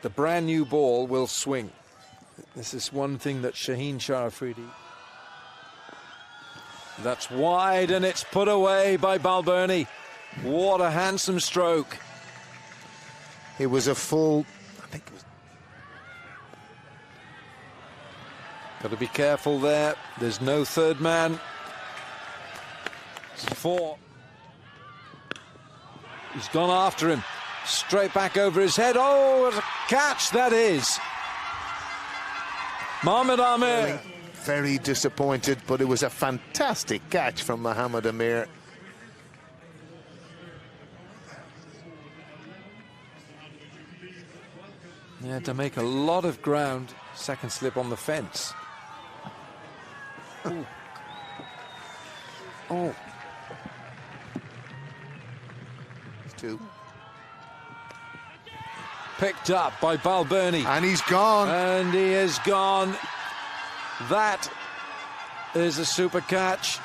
the brand new ball will swing. This is one thing that Shaheen Shah Afridi. That's wide, and it's put away by Balbirnie. What a handsome stroke. It was a full, I think it was. Got to be careful there. There's no third man. It's 4. He's gone after him. Straight back over his head. Oh, what a catch that is. Mohamed Amir. Very disappointed, but it was a fantastic catch from Mohamed Amir. Yeah, to make a lot of ground. Second slip on the fence. Oh. Oh. Two. Picked up by Balbirnie. And he's gone. And he is gone. That is a super catch.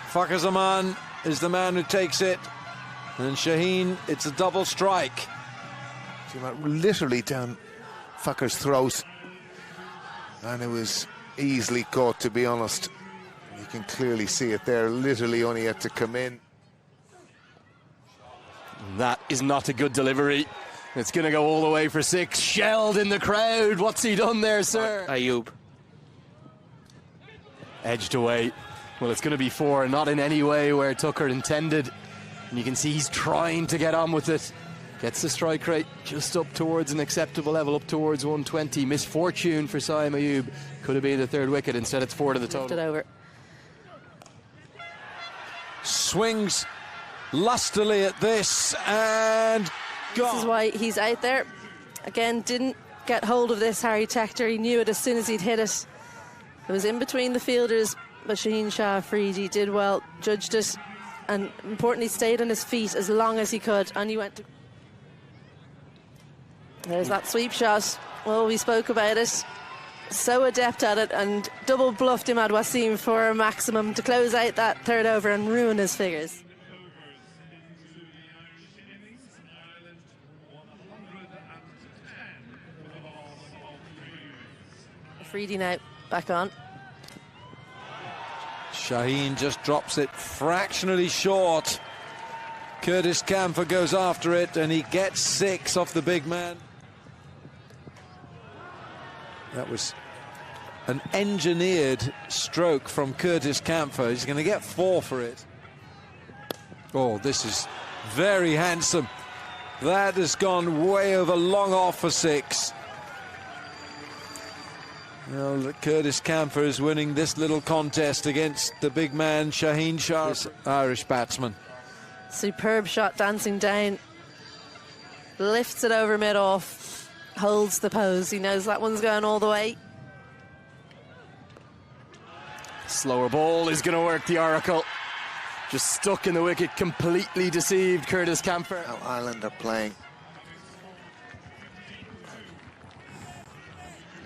Fakhar Zaman is the man who takes it. And Shaheen, it's a double strike. He went literally down Fakhar's throat. And it was easily caught, to be honest. You can clearly see it there. Literally only had to come in. That is not a good delivery. It's going to go all the way for 6. Shelled in the crowd. What's he done there, sir? Ayub. Edged away. Well, it's going to be 4, not in any way where Tucker intended. And you can see he's trying to get on with it. Gets the strike rate just up towards an acceptable level, up towards 120. Misfortune for Saim Ayub. Could have been the 3rd wicket. Instead, it's 4 to the total. Over. Swings lustily at this and gone. This is why he's out there. Again, didn't get hold of this, Harry Tector. He knew it as soon as he'd hit it. It was in between the fielders, but Shaheen Shah Afridi did well, judged it, and importantly stayed on his feet as long as he could. And he went to... There's that sweep shot. Well, we spoke about it. So adept at it, and double bluffed Imad Wasim for a maximum to close out that 3rd over and ruin his figures. Afridi now back on. Shaheen just drops it fractionally short. Curtis Camphor goes after it, and he gets 6 off the big man. That was an engineered stroke from Curtis Camphor. He's going to get 4 for it. Oh, this is very handsome. That has gone way over, long off for 6. Well, Curtis Camphor is winning this little contest against the big man, Shaheen Shah, this Irish batsman. Superb shot, dancing down. Lifts it over mid-off. Holds the pose. He knows that one's going all the way. Slower ball is going to work the Oracle. Just stuck in the wicket, completely deceived Curtis Camphor. How Ireland are playing.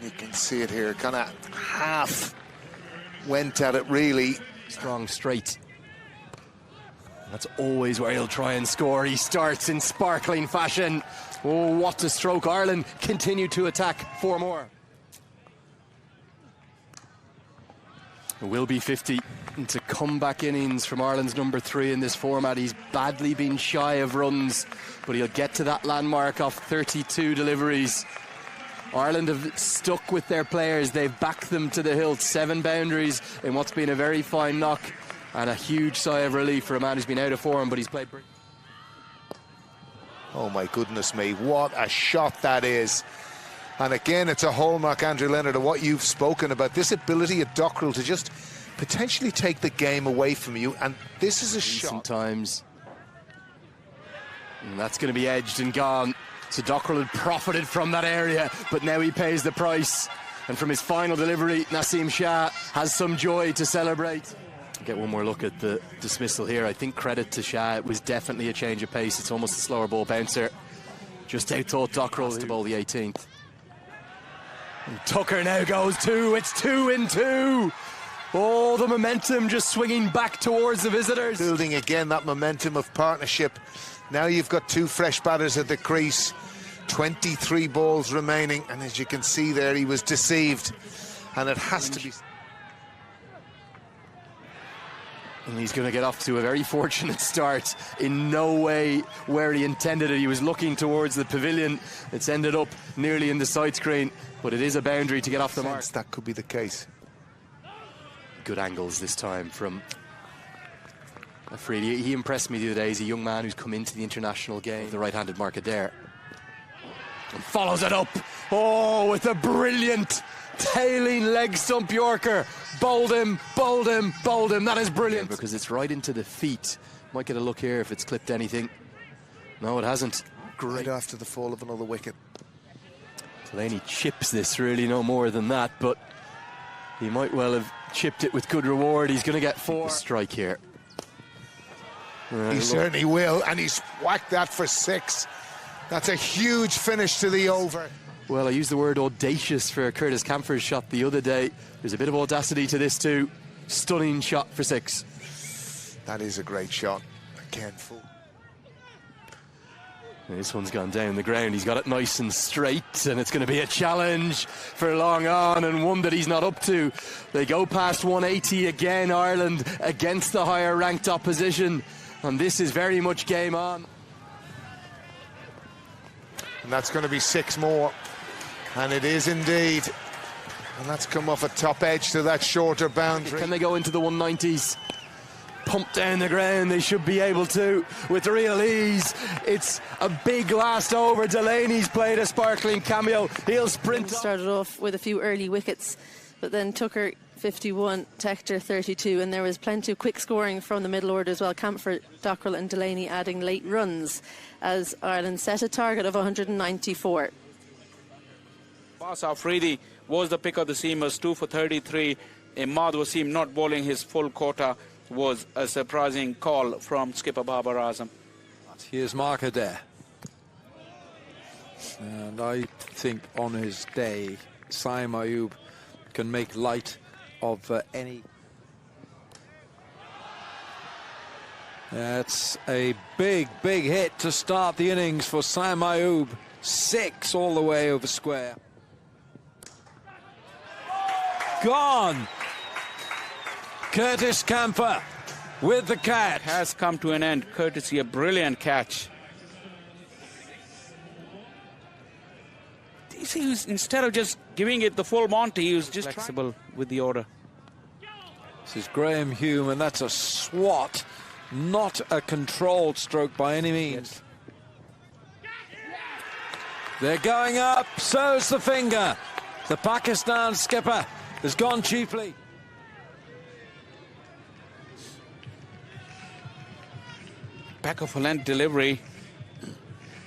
You can see it here, kind of half went at it, really. Strong straight. That's always where he'll try and score. He starts in sparkling fashion. Oh, what a stroke. Ireland continue to attack 4 more. It will be 50. It's a comeback innings from Ireland's number 3 in this format. He's badly been shy of runs, but he'll get to that landmark of 32 deliveries. Ireland have stuck with their players. They've backed them to the hilt. 7 boundaries in what's been a very fine knock, and a huge sigh of relief for a man who's been out of form, but he's played brilliant. Oh my goodness me, what a shot that is. And again, it's a hallmark, Andrew Leonard, of what you've spoken about, this ability at Dockrell to just potentially take the game away from you, and this is a shot. Sometimes. And that's going to be edged and gone. So Dockrell had profited from that area, but now he pays the price. And from his final delivery, Naseem Shah has some joy to celebrate. Get one more look at the dismissal here. I think credit to Shah. It was definitely a change of pace. It's almost a slower ball bouncer. Just outthought Dockrell to bowl the 18th. And Tucker now goes 2. It's 2 in 2. Oh, the momentum just swinging back towards the visitors. Building again that momentum of partnership. Now you've got 2 fresh batters at the crease. 23 balls remaining, and as you can see there, he was deceived, and it has to be. And he's going to get off to a very fortunate start. In no way where he intended it. He was looking towards the pavilion. It's ended up nearly in the side screen, but it is a boundary to get off the mark. That could be the case. Good angles this time from Afridi. He impressed me the other day. He's a young man who's come into the international game. The right-handed market there. And follows it up. Oh, with a brilliant tailing leg stump Yorker. Bowled him, bowled him, bowled him. That is brilliant. Because it's right into the feet. Might get a look here if it's clipped anything. No, it hasn't. Great after the fall of another wicket. Delaney chips this, really no more than that, but he might well have chipped it with good reward. He's going to get 4. Strike here. He certainly will, and he's whacked that for 6. That's a huge finish to the over. Well, I used the word audacious for Curtis Camphor's shot the other day. There's a bit of audacity to this too. Stunning shot for 6. That is a great shot. Again, full. This one's gone down the ground. He's got it nice and straight, and it's going to be a challenge for long on, and one that he's not up to. They go past 180 again, Ireland, against the higher ranked opposition, and this is very much game on. And that's going to be 6 more, and it is indeed. And that's come off a top edge to that shorter boundary. Can they go into the 190s? Pump down the ground, they should be able to with real ease. It's a big last over. Delaney's played a sparkling cameo. He'll sprint. Started off with a few early wickets, but then Tucker 51, Tector 32, and there was plenty of quick scoring from the middle order as well. Camphor, Dockrell and Delaney adding late runs as Ireland set a target of 194. Afridi was the pick of the seamers, 2 for 33. Imad Wasim not bowling his full quota was a surprising call from skipper Babar Azam. Here's Markader. And I think on his day, Saim Ayub can make light of any. That's a big hit to start the innings for Saim Ayub. 6 all the way over square. Gone! Curtis Camphor with the catch. Has come to an end, courtesy a brilliant catch. He was, instead of just giving it the full Monty, he was just flexible with the order. This is Graham Hume, and that's a swat, not a controlled stroke by any means. They're going up, so's the finger. The Pakistan skipper has gone cheaply. Back of a length delivery.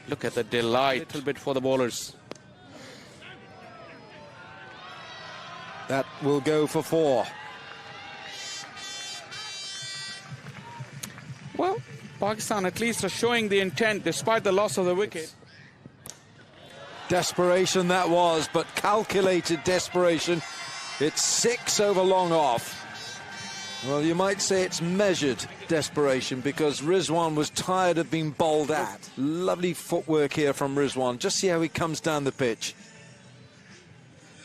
Look at the delight. A little bit for the bowlers. That will go for 4. Well, Pakistan at least are showing the intent despite the loss of the wicket. Desperation that was, but calculated desperation. It's 6 over long off. Well, you might say it's measured desperation because Rizwan was tired of being bowled at. Lovely footwork here from Rizwan. Just see how he comes down the pitch.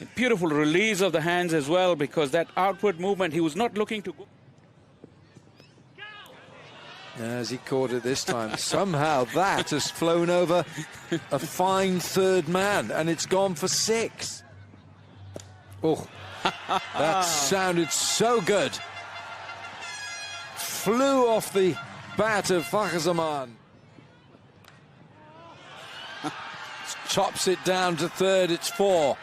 A beautiful release of the hands as well, because that outward movement, he was not looking to go. As he caught it this time, somehow that has flown over a fine third man, and it's gone for 6. Oh, that sounded so good. Flew off the bat of Fakhar Zaman. Chops it down to third, it's 4.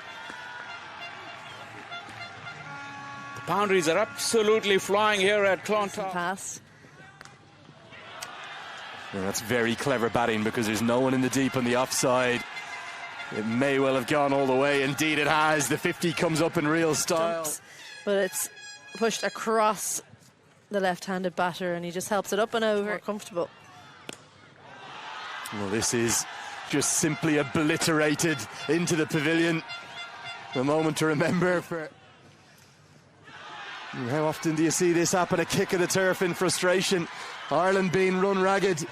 The boundaries are absolutely flying here at Clontarf. Pass. Well, that's very clever batting because there's no one in the deep on the offside. It may well have gone all the way. Indeed it has. The 50 comes up in real style. But it's pushed across the left-handed batter, and he just helps it up and over. Comfortable. Well, this is just simply obliterated into the pavilion. A moment to remember for... How often do you see this happen? A kick of the turf in frustration. Ireland being run ragged.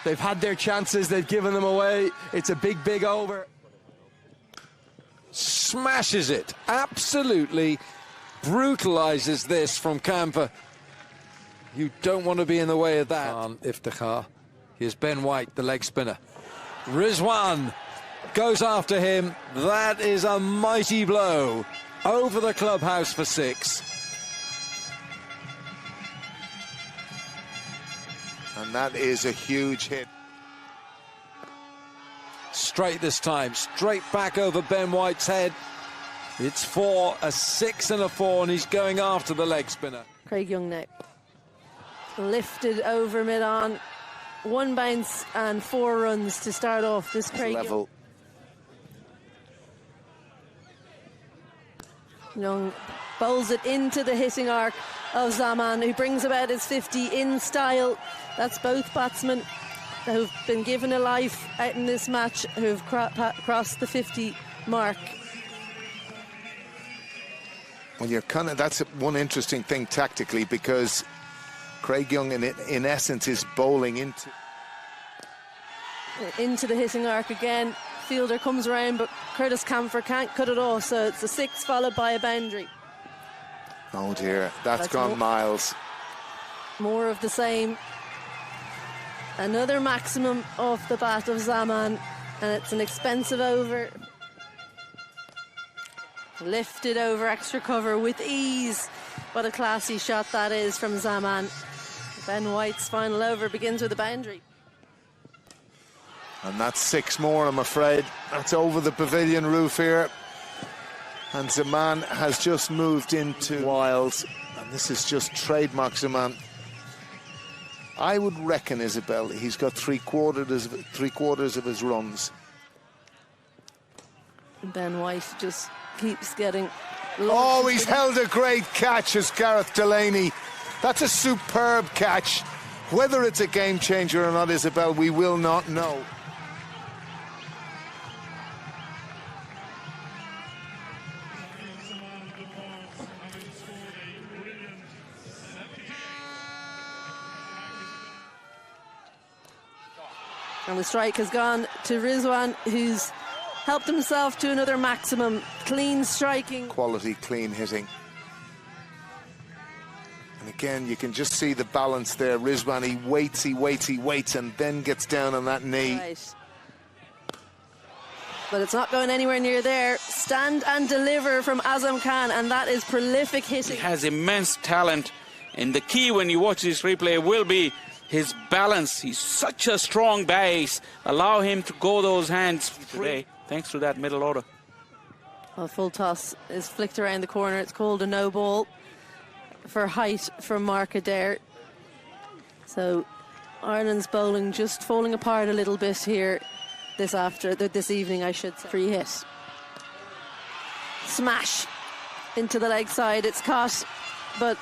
They've had their chances, they've given them away. It's a big, big over. Smashes it. Absolutely brutalizes this from Camper. You don't want to be in the way of that. Iftikhar. Here's Ben White, the leg spinner. Rizwan goes after him. That is a mighty blow over the clubhouse for 6. And that is a huge hit. Straight this time, straight back over Ben White's head. It's 4, a 6 and a 4, and he's going after the leg spinner. Craig Young now. Lifted over mid-on. 1 bounce and 4 runs to start off this Craig Level. Young bowls it into the hitting arc of Zaman, who brings about his 50 in style. That's both batsmen who've been given a life out in this match who've crossed the 50 mark. When you're that's one interesting thing tactically, because Craig Young in essence is bowling into the hitting arc again. Fielder comes around, but Curtis Camphor can't cut it off, so it's a 6 followed by a boundary. Oh dear, that's gone miles. More of the same. Another maximum off the bat of Zaman, and it's an expensive over. Lifted over extra cover with ease. What a classy shot that is from Zaman. Ben White's final over begins with a boundary. And that's 6 more, I'm afraid. That's over the pavilion roof here. And Zaman has just moved into wilds. And this is just trademark Zaman. I would reckon, Isabel, he's got three quarters of his runs. Ben White just keeps getting... Oh, he's held a great catch as Gareth Delaney. That's a superb catch. Whether it's a game changer or not, Isabel, we will not know. And the strike has gone to Rizwan, who's helped himself to another maximum. Clean striking. Quality, clean hitting. And again, you can just see the balance there. Rizwan, he waits, and then gets down on that knee. Right. But it's not going anywhere near there. Stand and deliver from Azam Khan, and that is prolific hitting. He has immense talent, and the key when you watch this replay will be his balance. He's such a strong base. Allow him to go those hands today, thanks to that middle order. Well, full toss is flicked around the corner. It's called a no ball for height from Mark Adair. So Ireland's bowling just falling apart a little bit here this evening, I should say. Free hit. Smash into the leg side. It's caught, but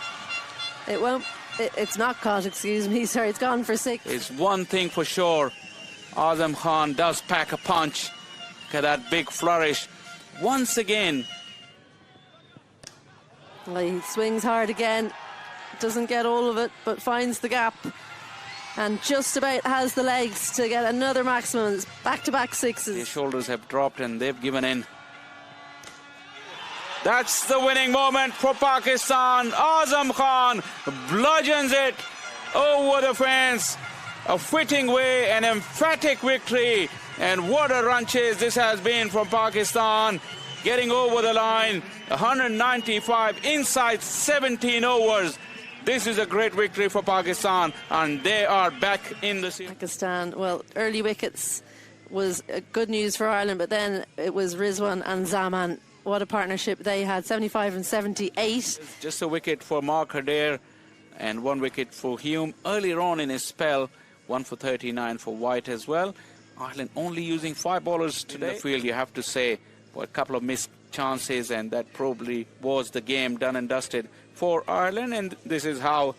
it won't. It's not caught, excuse me. Sorry, it's gone for 6. It's one thing for sure. Azam Khan does pack a punch. Look at that big flourish. Once again. Well, he swings hard again. Doesn't get all of it, but finds the gap. And just about has the legs to get another maximum. It's back-to-back 6s. His shoulders have dropped and they've given in. That's the winning moment for Pakistan. Azam Khan bludgeons it over the fence. A fitting way, an emphatic victory. And what a run chase this has been from Pakistan. Getting over the line, 195 inside 17 overs. This is a great victory for Pakistan, and they are back in the series. Pakistan, well, early wickets was good news for Ireland, but then it was Rizwan and Zaman. What a partnership they had, 75 and 78. Just a wicket for Mark Adair and 1 wicket for Hume. Earlier on in his spell, 1 for 39 for White as well. Ireland only using 5 bowlers today. In the field, you have to say, for a couple of missed chances, and that probably was the game done and dusted for Ireland. And this is how